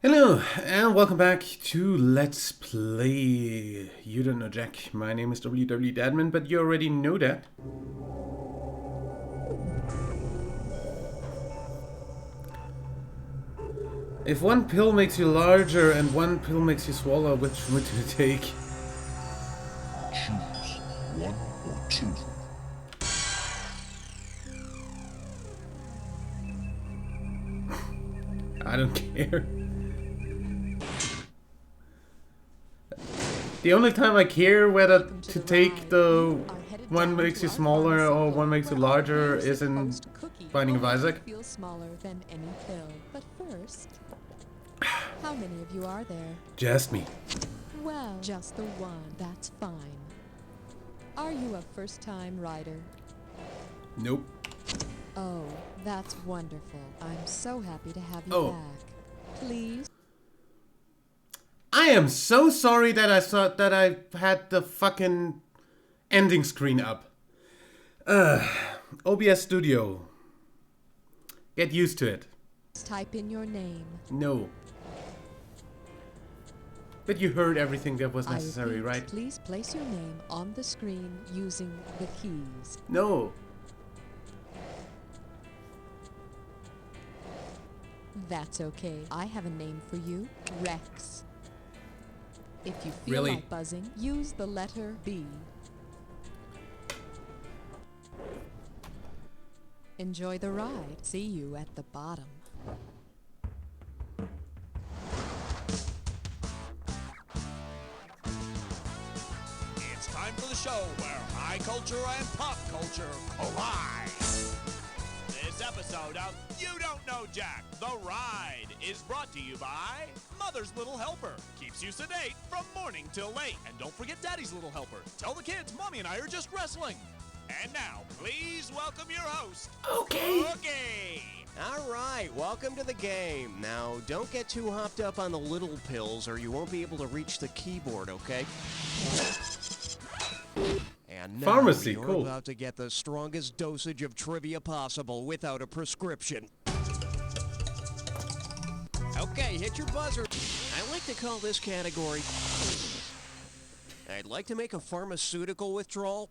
Hello, and welcome back to Let's Play. You don't know Jack. My name is Dadman, but you already know that. If one pill makes you larger and one pill makes you smaller, which would you take? Choose one or two. I don't care. The only time I care whether to take the one makes you smaller or one makes you larger is in Binding of Isaac. Feel smaller than any pill. But first, how many of you are there? Just me. Well, just the one. That's fine. Are you a first-time rider? Nope. Oh, that's wonderful. I'm so happy to have you Oh. back. Please. I am so sorry that I thought that I had the fucking ending screen up. OBS Studio. Get used to it. Type in your name. No. But you heard everything that was I necessary, repeat, right? Please place your name on the screen using the keys. No. That's okay. I have a name for you. Rex. If you feel Really? like buzzing, use the letter B. Enjoy the ride. See you at the bottom. It's time for the show where high culture and pop culture collide. This episode of You Don't Know Jack, The Ride, is brought to you by Mother's Little Helper. Keeps you sedate from morning till late. And don't forget Daddy's Little Helper. Tell the kids Mommy and I are just wrestling. And now, please welcome your host, Okay. Okay. All right, welcome to the game. Now, don't get too hopped up on the little pills or you won't be able to reach the keyboard, okay? And now Pharmacy, you're cool. about to get the strongest dosage of trivia possible without a prescription. Okay, hit your buzzer. I like to call this category... I'd like to make a pharmaceutical withdrawal.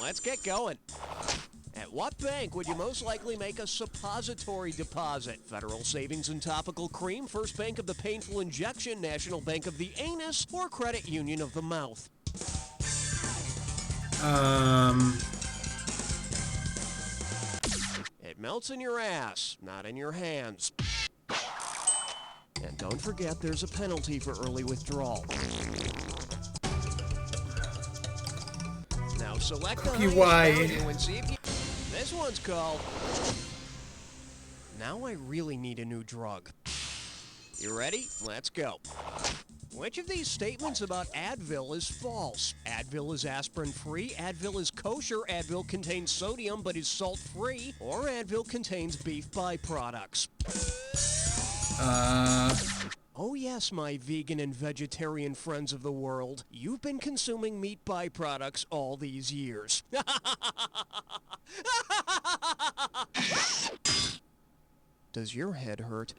Let's get going. At what bank would you most likely make a suppository deposit? Federal Savings and Topical Cream, First Bank of the Painful Injection, National Bank of the Anus, or Credit Union of the Mouth? It melts in your ass, not in your hands. And don't forget there's a penalty for early withdrawal. Now select the highest Why? value and see if you... This one's called... Now I really need a new drug. You ready? Let's go. Which of these statements about Advil is false? Advil is aspirin-free, Advil is kosher, Advil contains sodium but is salt-free, or Advil contains beef byproducts? Oh yes, my vegan and vegetarian friends of the world. You've been consuming meat byproducts all these years. Does your head hurt?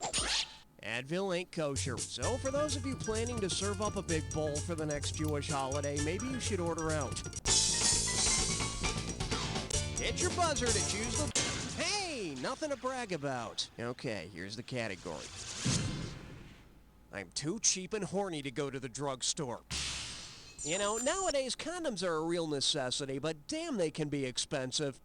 Advil ain't kosher. So for those of you planning to serve up a big bowl for the next Jewish holiday, maybe you should order out. Hit your buzzer to choose the... Hey, nothing to brag about. Okay, here's the category. I'm too cheap and horny to go to the drugstore. You know, nowadays condoms are a real necessity, but damn they can be expensive.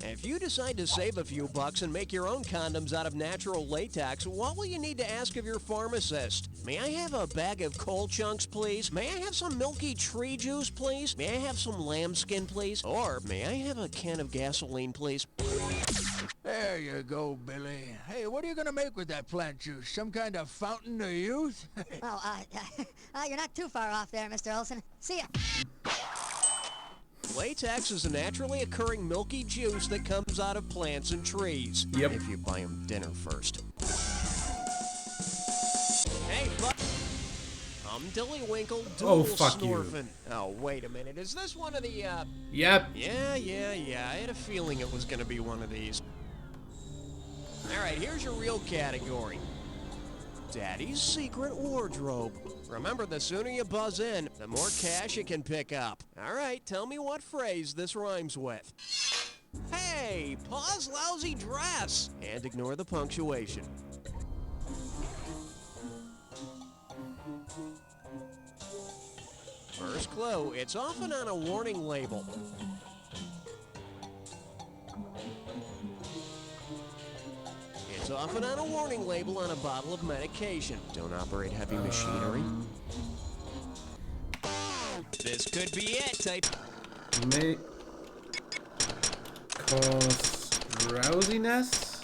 If you decide to save a few bucks and make your own condoms out of natural latex, what will you need to ask of your pharmacist? May I have a bag of coal chunks, please? May I have some milky tree juice, please? May I have some lambskin, please? Or may I have a can of gasoline, please? There you go, Billy. Hey, what are you gonna make with that plant juice? Some kind of fountain of youth? Well, you're not too far off there, Mr. Olson. See ya. Latex is a naturally occurring milky juice that comes out of plants and trees. Yep. If you buy them dinner first. Hey, Dillywinkle, dual fuck you. snorfin'. Oh, wait a minute. Is this one of the, Yep. Yeah. I had a feeling it was gonna be one of these. Alright, here's your real category. Daddy's secret wardrobe. Remember, the sooner you buzz in, the more cash you can pick up. All right, tell me what phrase this rhymes with. Hey, Pa's lousy dress. And ignore the punctuation. First clue, it's often on a warning label. It's often on a warning label on a bottle of medication. Don't operate heavy machinery. This could be it. Type. May cause drowsiness?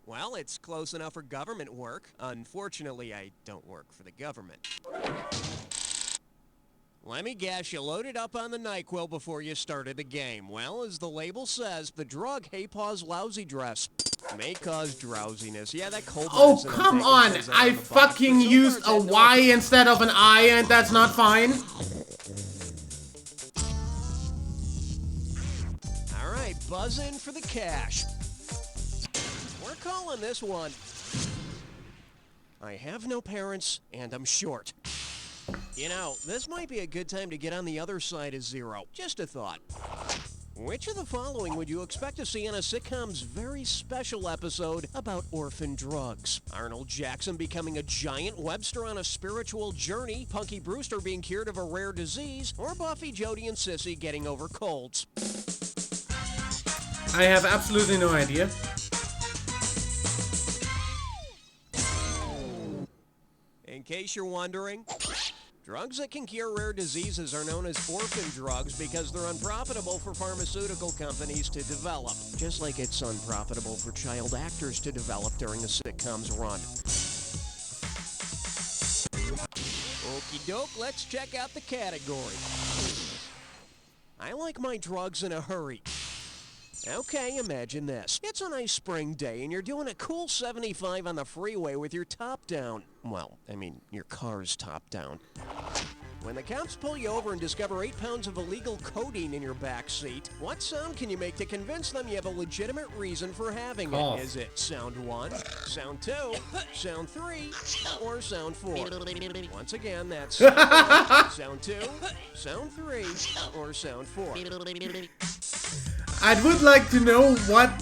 Well, it's close enough for government work. Unfortunately, I don't work for the government. Let me guess, you loaded up on the NyQuil before you started the game. Well, as the label says, the drug Hey Pa's lousy dress may cause drowsiness. Yeah, that cold Oh, medicine I'm come taking on! says that I on the box, fucking but so used far a it's had Y instead of an I, and that's not fine. All right, buzz in for the cash. We're calling this one, I have no parents, and I'm short. You know, this might be a good time to get on the other side of zero. Just a thought. Which of the following would you expect to see in a sitcom's very special episode about orphan drugs? Arnold Jackson becoming a giant, Webster on a spiritual journey, Punky Brewster being cured of a rare disease, or Buffy, Jody, and Sissy getting over colds? I have absolutely no idea. In case you're wondering, drugs that can cure rare diseases are known as orphan drugs because they're unprofitable for pharmaceutical companies to develop, just like it's unprofitable for child actors to develop during a sitcom's run. Okie doke, let's check out the category. I like my drugs in a hurry. Okay, imagine this. It's a nice spring day and you're doing a cool 75 on the freeway with your top down. Well, I mean, your car's top down. When the cops pull you over and discover 8 pounds of illegal codeine in your back seat, what sound can you make to convince them you have a legitimate reason for having it? Is it sound 1, sound 2, sound 3, or sound 4? Once again, that's sound 2, sound 3, or sound 4. I would like to know what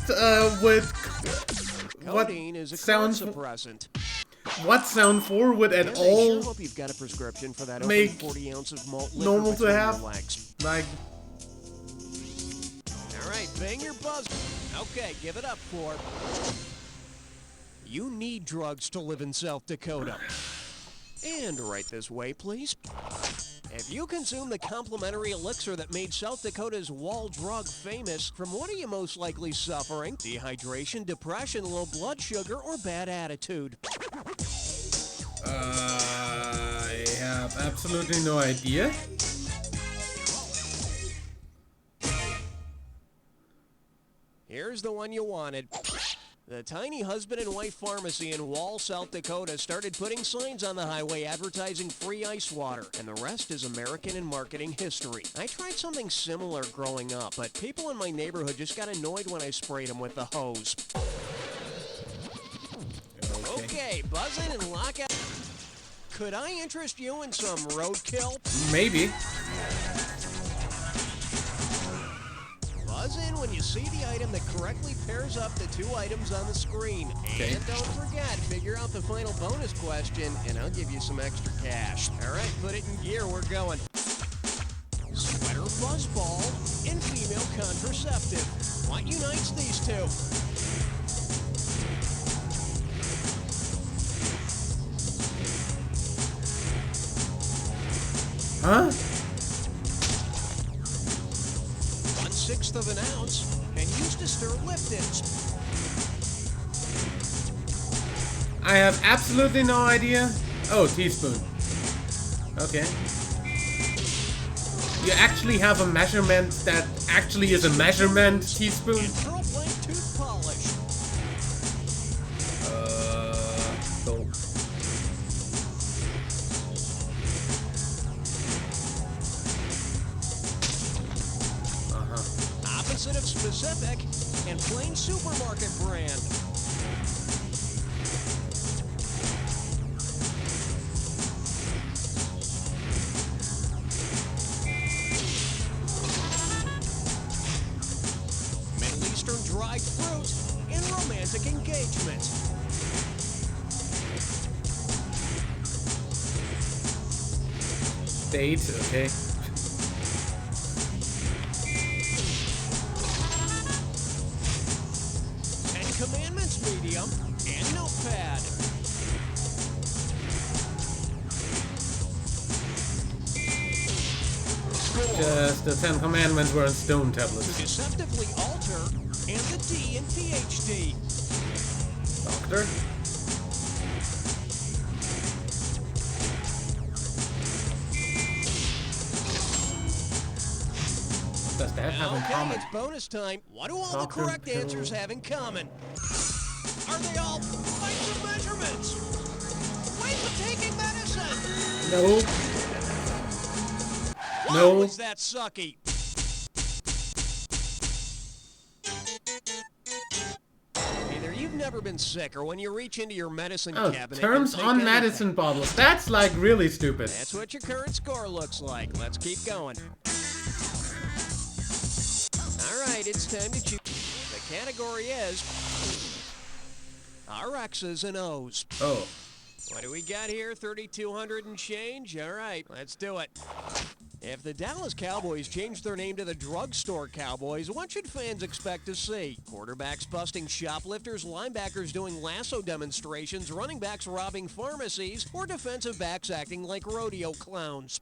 Codeine is a sound suppressant. what sound 4 would at And I all sure hope you've got a prescription for that make 40 ounce of malt liquor normal to between have. your legs. Like, All right, bang your buzz. Okay, give it up, Ford. You need drugs to live in South Dakota. And right this way, please. If you consume the complimentary elixir that made South Dakota's wall drug famous, from what are you most likely suffering? Dehydration, depression, low blood sugar, or bad attitude? I have absolutely no idea. Here's the one you wanted. The tiny husband and wife pharmacy in Wall, South Dakota started putting signs on the highway advertising free ice water, and the rest is American and marketing history. I tried something similar growing up, but people in my neighborhood just got annoyed when I sprayed them with the hose. Okay, buzz in and lock out. Could I interest you in some roadkill? Maybe. Buzz in when you see the item that correctly pairs up the 2 items on the screen. Okay. And don't forget, figure out the final bonus question, and I'll give you some extra cash. All right, put it in gear. We're going. Sweater buzzball and female contraceptive. What unites these two? Huh? 1/6 of an ounce and used to stir Liptons. I have absolutely no idea. Oh, teaspoon. Okay. You actually have a measurement that actually is a measurement teaspoon? And pearl plank tooth polish. Cool. Opposite of specific and plain supermarket brand. dried fruit, and romantic engagement. Date, okay. Ten Commandments medium and notepad. Just the 10 Commandments were on stone tablets. Deceptively alter and the D in PhD. Doctor? Does that have in Okay, common? it's bonus time. What do all the Doctor correct Who. answers have in common? Are they all weights of measurements? Ways of taking medicine? No. Why No. was that sucky? Either you've never been sick, or when you reach into your medicine Oh, cabinet terms and take on anything. medicine bottles. That's like really stupid. That's what your current score looks like. Let's keep going. All right, it's time to choose. The category is RXs and O's. Oh. What do we got here? 3,200 and change? All right, let's do it. If the Dallas Cowboys change their name to the Drugstore Cowboys, what should fans expect to see? Quarterbacks busting shoplifters, linebackers doing lasso demonstrations, running backs robbing pharmacies, or defensive backs acting like rodeo clowns?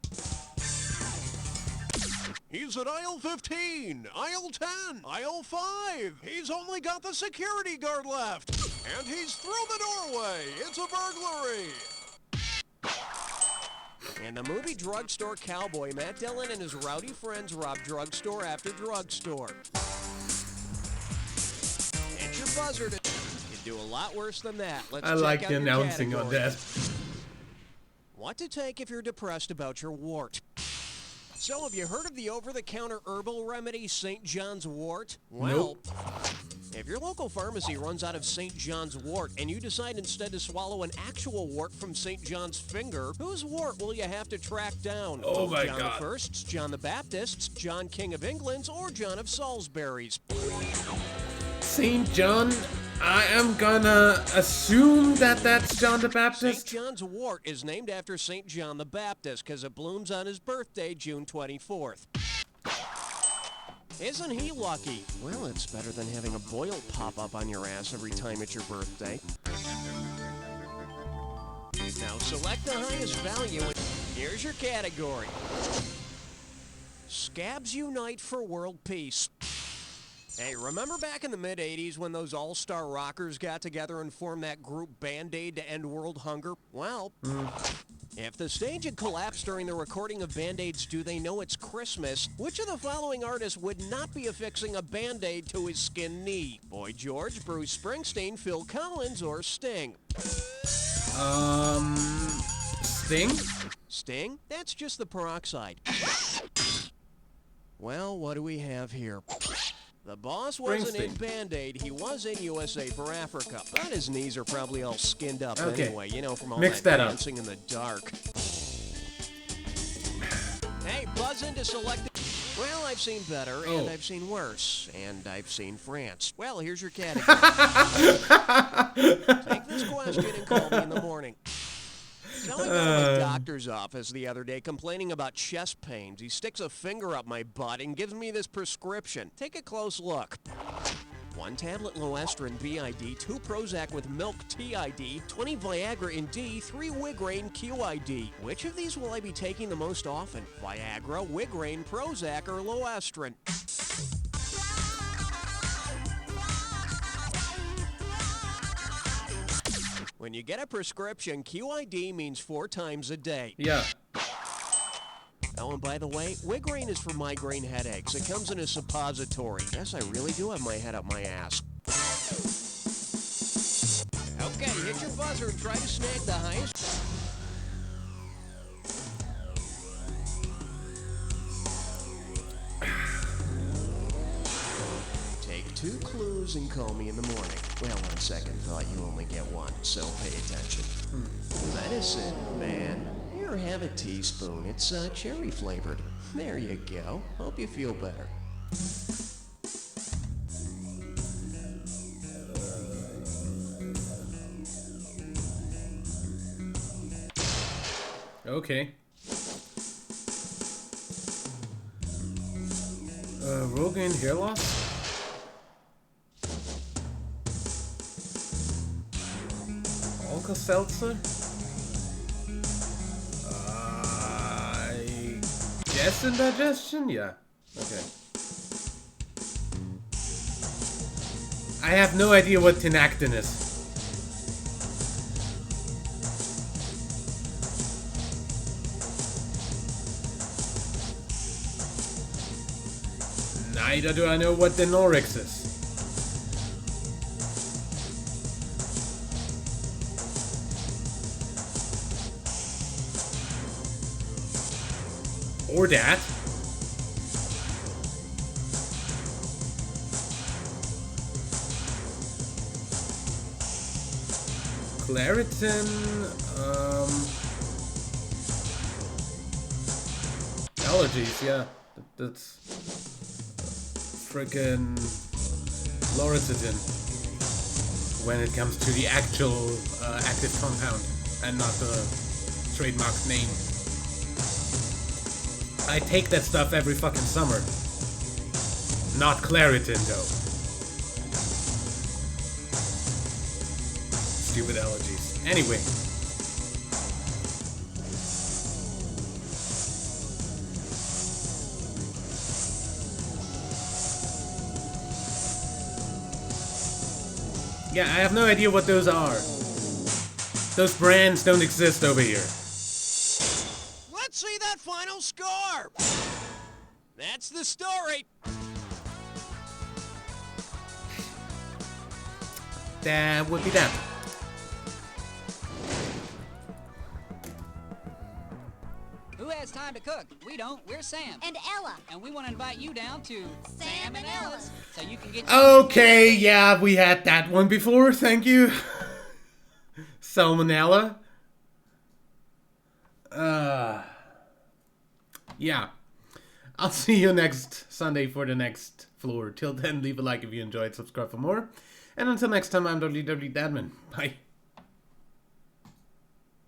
He's at aisle 15, aisle 10, aisle 5. He's only got the security guard left. And he's through the doorway. It's a burglary. In the movie Drugstore Cowboy, Matt Dillon and his rowdy friends rob drugstore after drugstore. Hit your buzzer to... You can do a lot worse than that. Let's I check like out the your announcing on categories. that. What to take if you're depressed about your wart. So, have you heard of the over-the-counter herbal remedy St. John's wort? Well, Nope. if your local pharmacy runs out of St. John's wort and you decide instead to swallow an actual wart from St. John's finger, whose wart will you have to track down? Oh my John God. the First's, John the Baptist's, John King of England's, or John of Salisbury's? St. John, I am gonna assume that that's John the St. Baptist. John's wort is named after St. John the Baptist because it blooms on his birthday, June 24th. Isn't he lucky? Well, it's better than having a boil pop up on your ass every time it's your birthday. Now select the highest value and here's your category. Scabs unite for world peace. Hey, remember back in the mid-'80s when those all-star rockers got together and formed that group Band-Aid to end world hunger? Well, if the stage had collapsed during the recording of Band-Aid's Do They Know It's Christmas, which of the following artists would not be affixing a Band-Aid to his skin knee? Boy George, Bruce Springsteen, Phil Collins, or Sting? Sting? Sting? That's just the peroxide. Well, what do we have here? The boss wasn't in Springsteen. Band-Aid, he was in USA for Africa. But his knees are probably all skinned up Okay. anyway, you know, from all Mix that that up. dancing in the dark. Hey, buzz in to select it. Well, I've seen better, and Oh. I've seen worse, and I've seen France. Well, here's your category. Take this question and call me in the morning. So I go to the doctor's office the other day complaining about chest pains. He sticks a finger up my butt and gives me this prescription. Take a close look. 1 tablet Loestrin BID, 2 Prozac with milk TID, 20 Viagra in D, 3 Wigraine QID. Which of these will I be taking the most often? Viagra, Wigraine, Prozac, or Loestrin? When you get a prescription, QID means 4 times a day. Yeah. Oh, and by the way, Wigraine is for migraine headaches. It comes in a suppository. Yes, I really do have my head up my ass. Okay, hit your buzzer and try to snag the highest. Take 2 clues and call me in the morning. Well, on second thought, you only get 1, so pay attention. Medicine, man. Here, have a teaspoon. It's cherry flavored. There you go. Hope you feel better. Okay. Rogaine hair loss? Alka-Seltzer? I guess indigestion? Yeah. Okay. I have no idea what tinactin is. Neither do I know what the Norix is. Or that. Claritin, allergies, yeah. That's frickin' Loratitin when it comes to the actual active compound and not the trademark name. I take that stuff every fucking summer. Not Claritin, though. Stupid allergies. Anyway. Yeah, I have no idea what those are. Those brands don't exist over here. Let's see that final score. That's the story. That would be that. Who has time to cook? We don't. We're Sam. And Ella. And we want to invite you down to Sam and Ella's. so you can get Okay, yeah, we had that one before, thank you. Salmonella. Yeah. I'll see you next Sunday for the next floor. Till then, leave a like if you enjoyed, subscribe for more. And until next time, I'm WW Dadman. Bye.